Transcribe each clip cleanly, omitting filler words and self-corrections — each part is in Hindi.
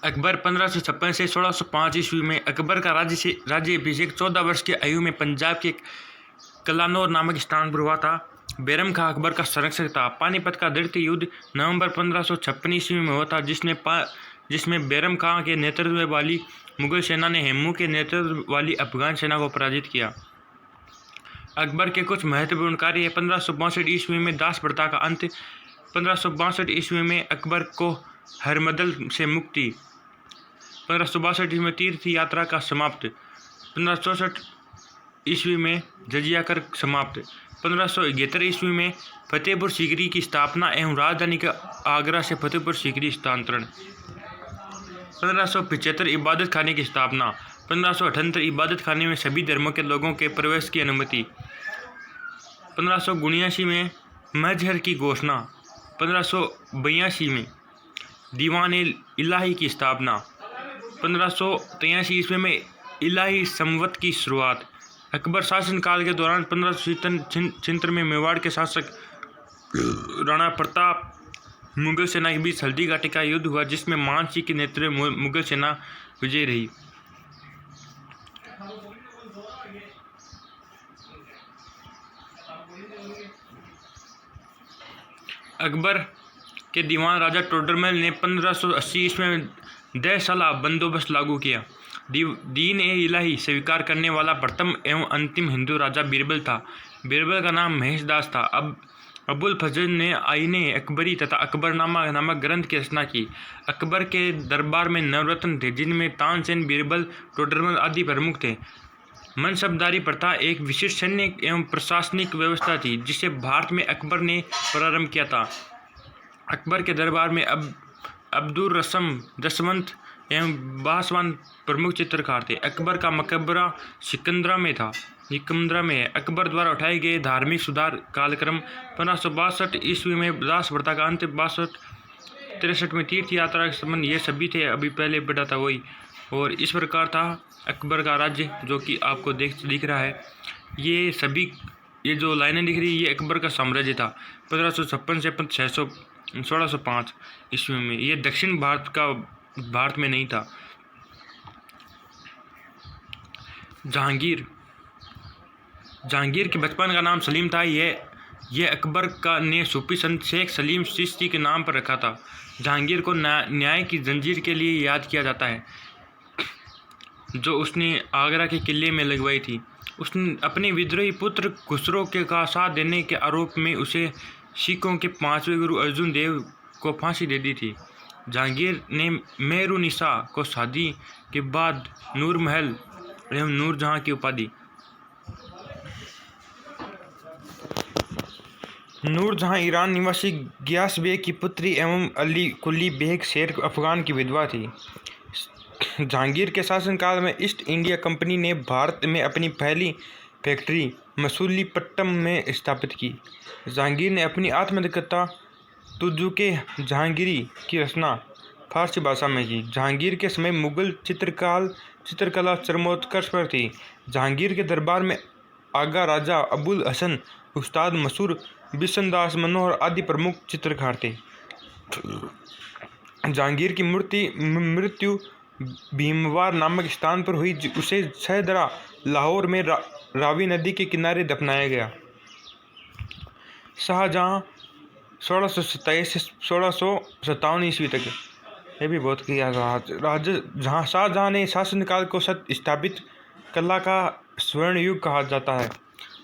अकबर 1556 से 1605 ईस्वी में अकबर का राज्याभिषेक 14 वर्ष की आयु में पंजाब के कलानौर नामक स्थान पर हुआ था। बैरम खां अकबर का संरक्षक था। पानीपत का द्वितीय युद्ध नवंबर 1556 ईस्वी में हुआ था, जिसमें बैरम खां के नेतृत्व वाली मुगल सेना ने हेमू के नेतृत्व वाली अफगान सेना को पराजित किया। अकबर के कुछ महत्वपूर्ण कार्य 1562 ईस्वी में दास प्रथा का अंत, 1562 ईस्वी में अकबर को हरमदल से मुक्ति, 1562 ईस्वी में तीर्थ यात्रा का समाप्त, 1564 ईस्वी में जजिया कर समाप्त, 1571 ईस्वी में फतेहपुर सीकरी की स्थापना एवं राजधानी के आगरा से फतेहपुर सीकरी स्थानांतरण, 1575 इबादत खाने की स्थापना, 1578 इबादत खाने में सभी धर्मों के लोगों के प्रवेश की अनुमति, 1579 में मजहर की घोषणा, 1582 में दीवान इलाही की स्थापना, 1583 ईस्वी में इलाही संवत की शुरुआत। अकबर शासनकाल के दौरान 1576 में मेवाड़ के शासक राणा प्रताप मुगल सेना के बीच हल्दी घाटी का युद्ध हुआ, जिसमें मान सिंह के नेतृत्व में मुगल सेना विजयी रही। अकबर के दीवान राजा टोडरमल ने 1580 ईस्वी में 10 साल बंदोबस्त लागू किया। दीन ए इलाही स्वीकार करने वाला प्रथम एवं अंतिम हिंदू राजा बीरबल था। बीरबल का नाम महेश दास था। अबुल फजल ने आईने अकबरी तथा अकबरनामा नामक ग्रंथ की रचना की। अकबर के दरबार में नवरत्न थे, जिनमें तानसेन, बीरबल, टोडरमल आदि प्रमुख थे। मनसबदारी प्रथा एक विशिष्ट सैन्य एवं प्रशासनिक व्यवस्था थी, जिसे भारत में अकबर ने प्रारंभ किया था। अकबर के दरबार में अब्दुल रसम, जसवंत एवं बासवान प्रमुख चित्रकार थे। अकबर का मकबरा सिकंदरा में है। अकबर द्वारा उठाए गए धार्मिक सुधार कालक्रम 1562 ईस्वी में दास प्रथा का अंत, 62-63 में तीर्थ यात्रा के संबंध, ये सभी थे। अभी पहले बता था वही। और इस प्रकार था अकबर का राज्य, जो कि आपको दिख रहा है। ये जो लाइनें दिख रही है, ये अकबर का साम्राज्य था 1556 से 1605 ईस्वी में। ये दक्षिण भारत में नहीं था। जहांगीर के बचपन का नाम सलीम था। यह अकबर ने सूफी संत शेख सलीम चिश्ती के नाम पर रखा था। जहांगीर को न्याय की जंजीर के लिए याद किया जाता है, जो उसने आगरा के किले में लगवाई थी। उसने अपने विद्रोही पुत्र खुसरो का साथ देने के आरोप में उसे सिखों के 5वें गुरु अर्जुन देव को फांसी दे दी थी। जहांगीर ने मेहरुनिसा को शादी के बाद नूरमहल एवं नूरजहां की उपाधि। नूरजहां ईरान निवासी गियास बेग की पुत्री एवं अली कुली बेग शेर अफगान की विधवा थी। जहांगीर के शासनकाल में ईस्ट इंडिया कंपनी ने भारत में अपनी पहली फैक्ट्री मसूलीपट्टम में स्थापित की। जहांगीर ने अपनी आत्मकथा तुजुके जहांगीरी की रचना फारसी भाषा में की। जहांगीर के समय मुगल चित्रकला चरमोत्कर्ष पर थी। जहांगीर के दरबार में आगा राजा अबुल हसन, उस्ताद मसूर, बिशनदास मनोहर आदि प्रमुख चित्रकार थे। जहांगीर की मृत्यु भीमवार नामक स्थान पर हुई। उसे शहदरा लाहौर में रावी नदी के किनारे दफनाया गया। शाहजहां 1627 से 1657 ईस्वी तक, ये भी बहुत किया रहा। शाहजहां ने शासनकाल को स्थापित कला का स्वर्ण युग कहा जाता है।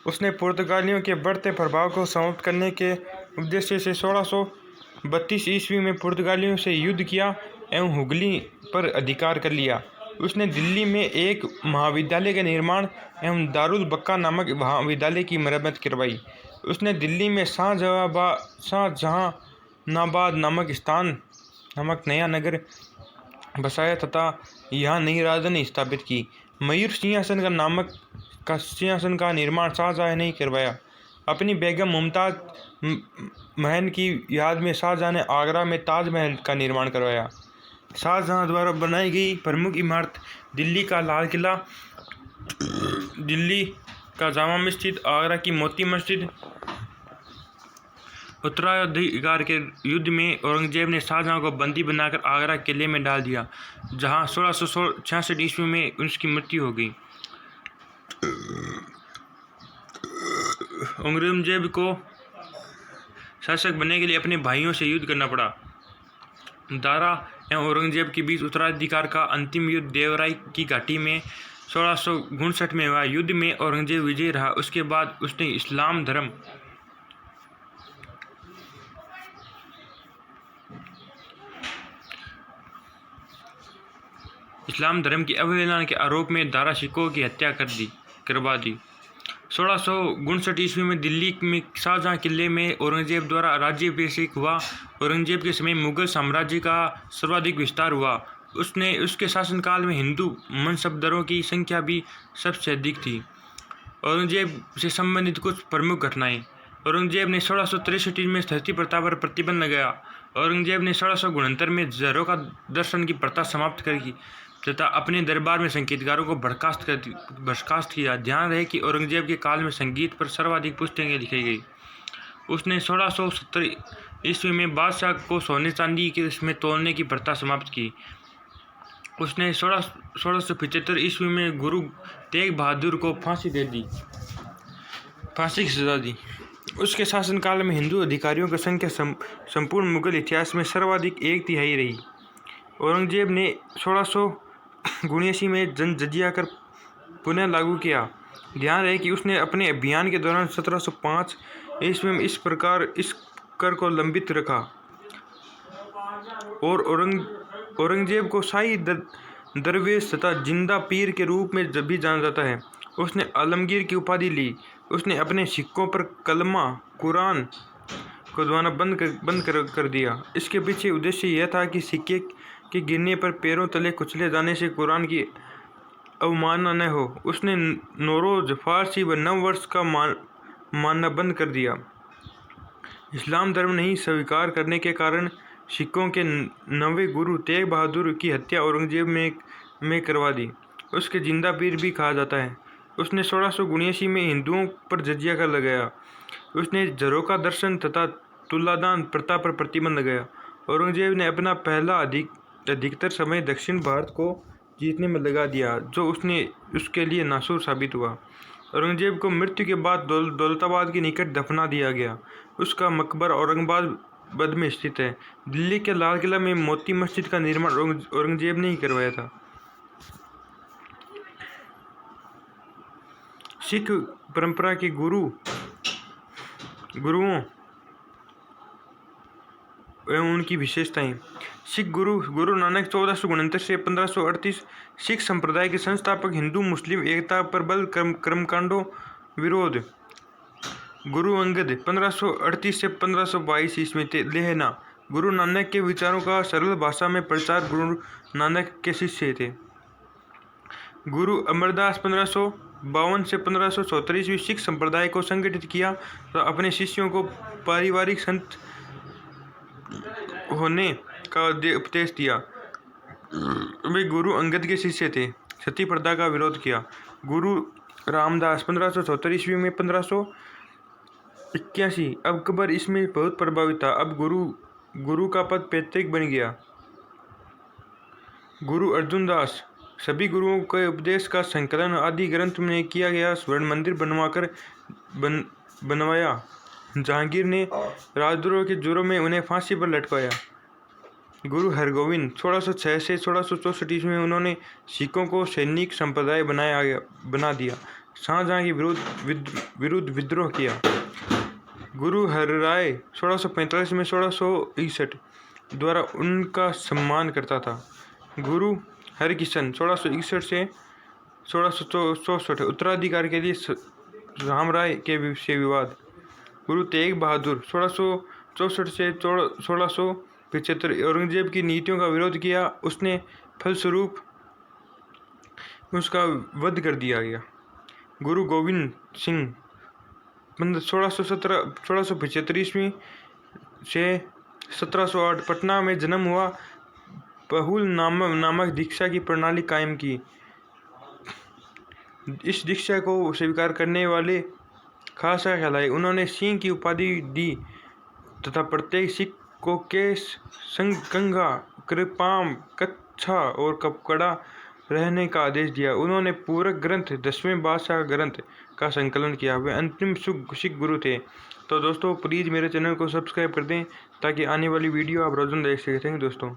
उसने पुर्तगालियों के बढ़ते प्रभाव को समाप्त करने के उद्देश्य से 1632 ईस्वी में पुर्तगालियों से युद्ध किया एवं हुगली पर अधिकार कर लिया। उसने दिल्ली में एक महाविद्यालय का निर्माण एवं दारुल बक्का नामक महाविद्यालय की मरम्मत करवाई। उसने दिल्ली में शाहजहानाबाद नामक नया नगर बसाया तथा यहाँ नई राजधानी स्थापित की। मयूर सिंहासन का निर्माण शाहजहां ने ही करवाया। अपनी बेगम मुमताज महल की याद में शाहजहां ने आगरा में ताजमहल का निर्माण करवाया। शाहजहां द्वारा बनाई गई प्रमुख इमारत दिल्ली का लाल किला, दिल्ली का जामा मस्जिद, आगरा की मोती मस्जिद, उत्तराधिकार के युद्ध में औरंगजेब ने शाहजहां को बंदी बनाकर आगरा किले में डाल दिया, जहां 1666 ईस्वी में उसकी मृत्यु हो गई। औरंगजेब को शासक बनने के लिए अपने भाइयों से युद्ध करना पड़ा। दारा एवं औरंगजेब के बीच उत्तराधिकार का अंतिम युद्ध देवराय की घाटी में 1659 में हुआ। युद्ध में औरंगजेब विजयी रहा। उसके बाद उसने इस्लाम धर्म की अवहेलना के आरोप में दारा शिकोह की हत्या करवा दी। 1659 ईस्वी में दिल्ली में शाहजहां किले में औरंगजेब द्वारा राज्याभिषेक हुआ। औरंगजेब के समय मुगल साम्राज्य का सर्वाधिक विस्तार हुआ। उसके शासनकाल में हिंदू मनसबदारों की संख्या भी सबसे अधिक थी। औरंगजेब से संबंधित कुछ प्रमुख घटनाएं। औरंगजेब ने 1663 में सती प्रथा पर प्रतिबंध लगाया। औरंगजेब ने 1669 में झरोखा दर्शन की प्रथा समाप्त की तथा अपने दरबार में संगीतकारों को बर्खास्त किया। ध्यान रहे कि औरंगजेब के काल में संगीत पर सर्वाधिक पुस्तकें लिखी गई। उसने 1670 ईस्वी में बादशाह को सोने चांदी के में तोलने की प्रथा समाप्त की। उसने 1675 ईस्वी में गुरु तेग बहादुर को फांसी की सजा दी। उसके शासनकाल में हिंदू अधिकारियों की संख्या संपूर्ण मुगल इतिहास में सर्वाधिक 1/3 रही। औरंगजेब ने 1679 में जजिया कर पुनः लागू किया। ध्यान रहे कि उसने अपने अभियान के दौरान 1705 ईस्वी में इस कर को लंबित रखा और औरंगजेब को शाही दरवेश तथा जिंदा पीर के रूप में भी जाना जाता है। उसने आलमगीर की उपाधि ली। उसने अपने सिक्कों पर कलमा कुरान को दबाना बंद कर दिया। इसके पीछे उद्देश्य यह था कि सिक्के के गिरने पर पैरों तले कुचले जाने से कुरान की अवमानना न हो। उसने नौरोज, फारसी व नव वर्ष का मानना बंद कर दिया। इस्लाम धर्म नहीं स्वीकार करने के कारण सिखों के 9वें गुरु तेग बहादुर की हत्या औरंगजेब में करवा दी। उसके जिंदा पीर भी कहा जाता है। उसने 1679 में हिंदुओं पर जजिया कर लगाया। उसने झरोखा दर्शन तथा तुलादान प्रथा पर प्रतिबंध लगाया। औरंगजेब ने अपना पहला अधिकतर समय दक्षिण भारत को जीतने में लगा दिया, जो उसके लिए नासूर साबित हुआ। औरंगजेब को मृत्यु के बाद दौलताबाद के निकट दफना दिया गया। उसका मकबरा औरंगाबाद में स्थित है। दिल्ली के लाल किला में मोती मस्जिद का निर्माण औरंगजेब ने ही करवाया था। सिख परंपरा के गुरुओं एवं उनकी विशेषताएं। सिख गुरु नानक 1469 से 1538 सिख संप्रदाय के संस्थापक। हिंदू मुस्लिम एकता पर बल, कर्मकांडों विरोध। गुरु अंगद 1538 से 1522 ईस्वी लेहना। गुरु नानक के विचारों का सरल भाषा में प्रचार। गुरु नानक के शिष्य थे। गुरु अमरदास 1552 से 1574 ईस्वी सिख संप्रदाय को संगठित किया तो अपने शिष्यों को पारिवारिक संत होने का उपदेश दिया। वे गुरु अंगद के शिष्य थे। सती प्रथा का विरोध किया। गुरु रामदास 1574 ईस्वी में 1581 अकबर इसमें बहुत प्रभावित था। अब गुरु का पद पैतृक बन गया। गुरु अर्जुन दास सभी गुरुओं के उपदेश का संकलन आदि ग्रंथ में किया गया। स्वर्ण मंदिर बनवाया। जहांगीर ने राजद्रोह के जुर्म में उन्हें फांसी पर लटकाया। गुरु हरगोविंद 1606 से 1664 ईस्वी में उन्होंने सिखों को सैनिक संप्रदाय बना दिया। शाहजहां के विरुद्ध विद्रोह किया। गुरु हरराय 1645 में 1661 द्वारा उनका सम्मान करता था। गुरु हरकिशन 1661 से 1664 उत्तराधिकार के लिए रामराय से विवाद। गुरु तेग बहादुर 1664 से 1675 औरंगजेब की नीतियों का विरोध किया। उसने फलस्वरूप उसका वध कर दिया गया। गुरु गोविंद सिंह 1675 ईस्वी से 1708 पटना में जन्म हुआ। बहुल नामक दीक्षा की प्रणाली कायम की। इस दीक्षा को स्वीकार करने वाले खासा कहलाए। उन्होंने सिंह की उपाधि दी। तथा प्रत्येक सिख को केश, कंघा, कृपाम, कच्छा और कपड़ा रहने का आदेश दिया। उन्होंने पूरक ग्रंथ 10वें बादशाह ग्रंथ का संकलन किया। वे अंतिम सिख गुरु थे। तो दोस्तों प्लीज़ मेरे चैनल को सब्सक्राइब कर दें ताकि आने वाली वीडियो आप रोज़ाना देख सकें। थैंक यू दोस्तों।